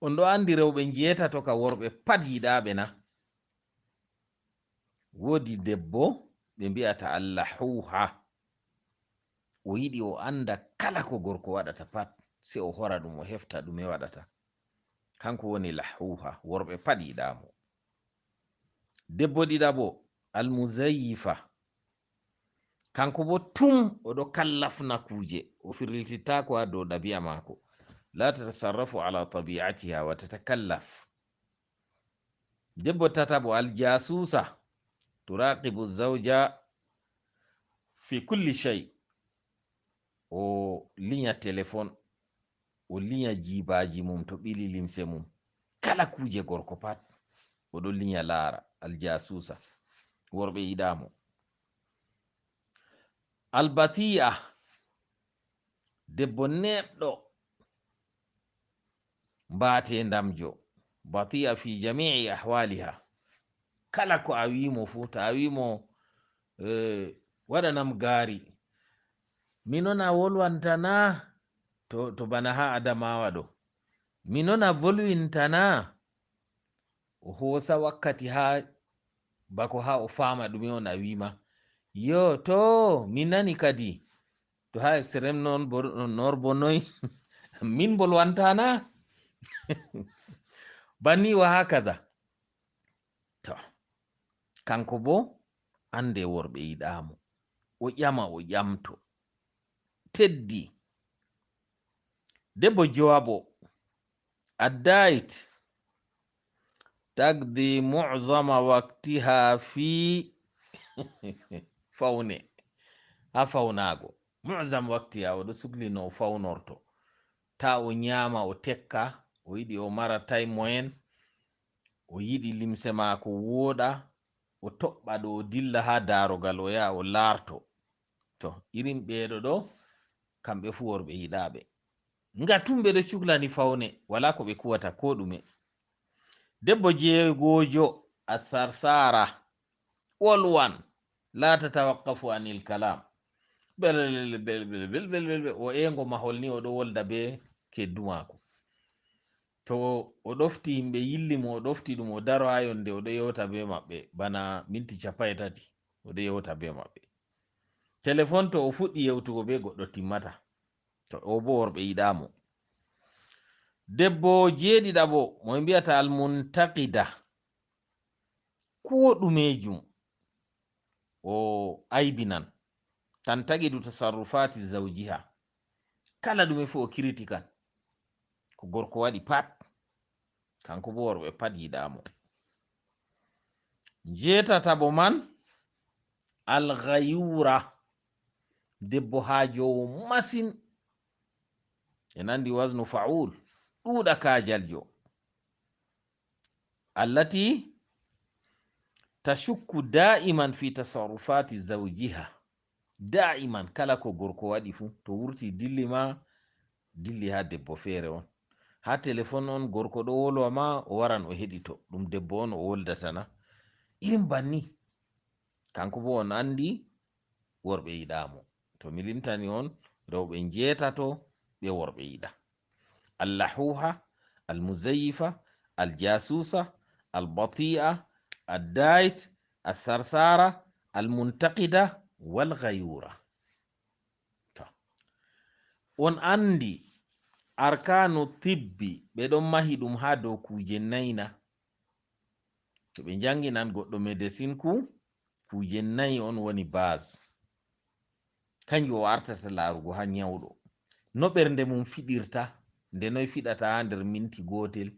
on ɗo andi rewɓe jeetato ka worɓe pat yiɗaɓe na. Woodi debbo ɓe mbi'ata allahuha, o yiɗi o anda kala ko gorko waɗata pat, se o hora ɗum o hefta ɗume waɗata. Kanko woni lahuha, worɓe pat yiɗamo. Debbo ɗiɗaɓo almuzayifa, kanko bo tum oɗo kallafna kuje, o firlititako ha dow ɗabi'a mako. La tatasarrafu ala tabi'atiha wa tatakallaf. Debbo tataɓo aljasusa, turaqibu zawja fi kulli shay, o linya téléphone, o linya jibaji mum to ɓili limse mum, kala kuje gorko pat oɗo linya laara. Aljasusa, worɓe yiɗamo. Albati'a, debbo neɓɗo mbate ndamjo, bati'a fi jami'i ahwaliha, kala ko a wimo fu, to a wimo waɗanam gaari, minon a wolwantana, to bana ha Adamawa ɗo, minon a volwintana, o hosa wakkati ha bako ha o fama ɗume on a wima. Yo to mi nani kadi, to ha extreme norbo noy min bolwantana banni wa hakada. To kanko bo ande worɓe yiɗamo, o ƴama o ƴamto, teddi. Debbo jowabo addait tagdi mu'zama waqtiha fi fawne, ha fawnago. Mu'zam waqtiha, oɗo suglino o fawnorto, ta o nyama o tekka, o yiɗi o mara time moyen, o yiɗi limse mako woɗa, o toɓɓa ɗo o dilla ha darogal o yaha o larto. To irin ɓeɗo ɗo kamɓe fu worɓe yiɗaɓe, ngatum ɓeɗo cuklani fawne, wala ko ɓe kuwata ko ɗume. Debbo jeegojo atharsara, wolwan, la tatawaqqafu anil kalam, bel o engo mahol ni oɗo wolda be keddu mako. To o ɗofti himɓe yilli mo, o ɗofti ɗum o daro ha yonde, oɗo yewta be maɓɓe bana minti 30 oɗo yewta be maɓɓe. Téléphone to o fuɗɗi yewtugo be goɗɗo timmata. To o bo worɓe yiɗamo. Debbo jeeɗiɗaɓo mo mbiyata almuntaqida, ko ɗumejum o aibinan, tantaqidu tasarrufati zawjiha, kala ɗume fu o critical ko gorko waɗi pat, kanko bo worɓe pat yiɗamo. Jeetataɓo man alghayura, debbo hajowo masin, e nandi wasnu fa'ul, ɗuɗa kajaljo, allati tashukku da'iman fi tasarrufati zawjiha, da'iman kala ko gorko waɗi fu to wurti dilli ma, dilli ha debbo fere on. Ha téléphone on gorko ɗo wolwa ma, o waran o heɗito ɗum debbo on o woldatana. Irin banni kanko bo on andi worɓe yiɗamo. To mi limtani on rewɓe jeetato ɓe worɓe yiɗa: allahuha, almuzayifa, aljasusa, albati'a, addait, atharsara, almuntaqida, walghayura. On andi arkanu tibbi ɓe ɗon mahi ɗum ha dow kuje nayna. To ɓe janginan goɗɗo médecine kuje nayi on woni base, kanjum o artata larugo ha nyawɗo, no ɓernde mum fiɗirta, nde noy fiɗata ha nder minti gotel,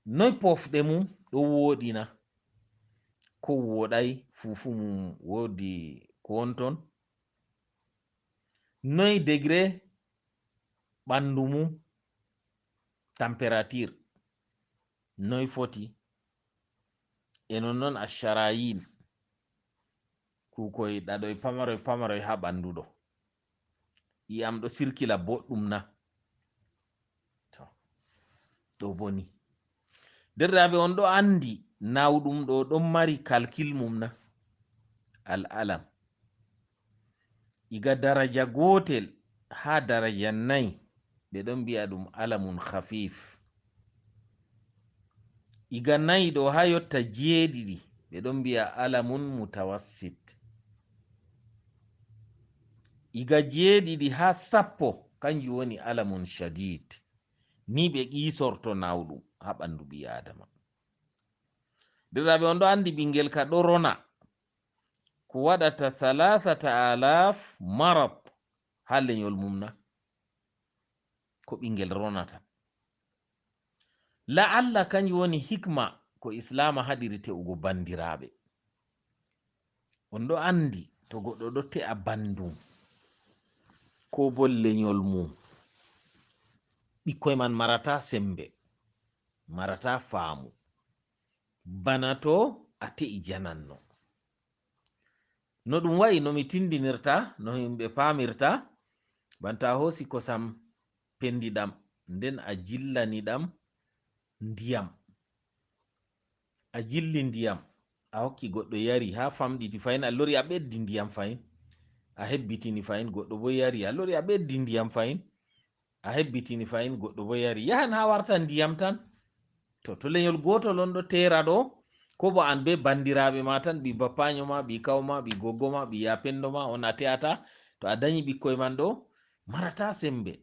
noy pofɗe mum ɗo woɗina ko woɗai, fufu mum wodi ko wonton, noy degré ɓandu mum, température noy foti, e non asharayin, kukoy ɗaɗoy pamaroy pamaroy ha ɓandu ɗo, iyam ɗo sirkila boɗɗum na. To ɗo boni derɗiraɓe, on ɗo andi nawɗum ɗo ɗon mari calcul mum na, al'alam, iga daraja gotel ha daraja 4 ɓe ɗon mbi'a ɗum alamun khafif. Iga nayi ɗo ha yotta jeeɗiɗi ɓe ɗon mbi'a alamun mutawassit. Iga jeeɗiɗi ha sappo kanjum woni alamun shadid. Ni ɓe qisorto nawɗum ha ɓandu ɓi adama. Derɗiraɓe, on ɗo andi ɓingel ka ɗo rona ko waɗata 3000 marad ha lenyol mum na, ko ɓingel ronata. La'alla kanjum woni hikma ko islama haɗiri te'ugo bandiraɓe. On ɗo andi to goɗɗo ɗo te'a bandum ko bo lenyol mum, ɓikkoy man marata sembe, marata faamu, bana to a te'i jananno. No ɗum wa'i, no mi tindinirta, no himɓe pamirta, banta a hosi kosam pendiɗam nden a jillani ɗam ndiyam, a jilli ndiyam a hokki goɗɗo yari ha famɗiti fayin, a lori a ɓeddi ndiyam fayin, a hebbitini fayin, goɗɗo bo yari, a lori a ɓeddi ndiyam fayin, a hebbitini fayin, goɗɗo bo yari, yahan ha warta ndiyam tan. To lenyol gotol on ɗo tera ɗo, ko bo an be bandiraɓe ma tan, ɓi bappaño ma, ɓi kawma, ɓi goggo ma, ɓi yapendo ma, on a te'ata, to a dañi ɓikkoy man ɗo, marata sembe,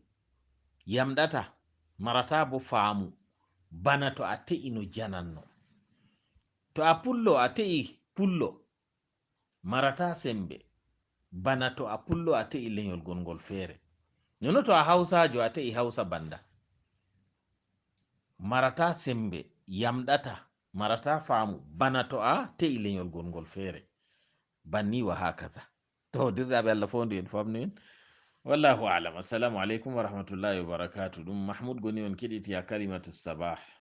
yamɗata, marata bo faamu, bana to a te'i no jananno. To a pullo, a te'i pullo, marata sembe, bana to a pullo a te'i lenyol gongol feere. Nono to a hausajo a te'i hausa banda, marata sembe, yamɗata, marata faamu, bana to a te'i lenyol gongol feere. Banni wa hakaza. To dirɗaɓe Allah fondu en famnu en. Wallahu alam. Assalamu alaikum wa rahmatullahi wa barakatuh. Ɗum Mahmoud goni on keɗiti ha Kalimatu Sabah.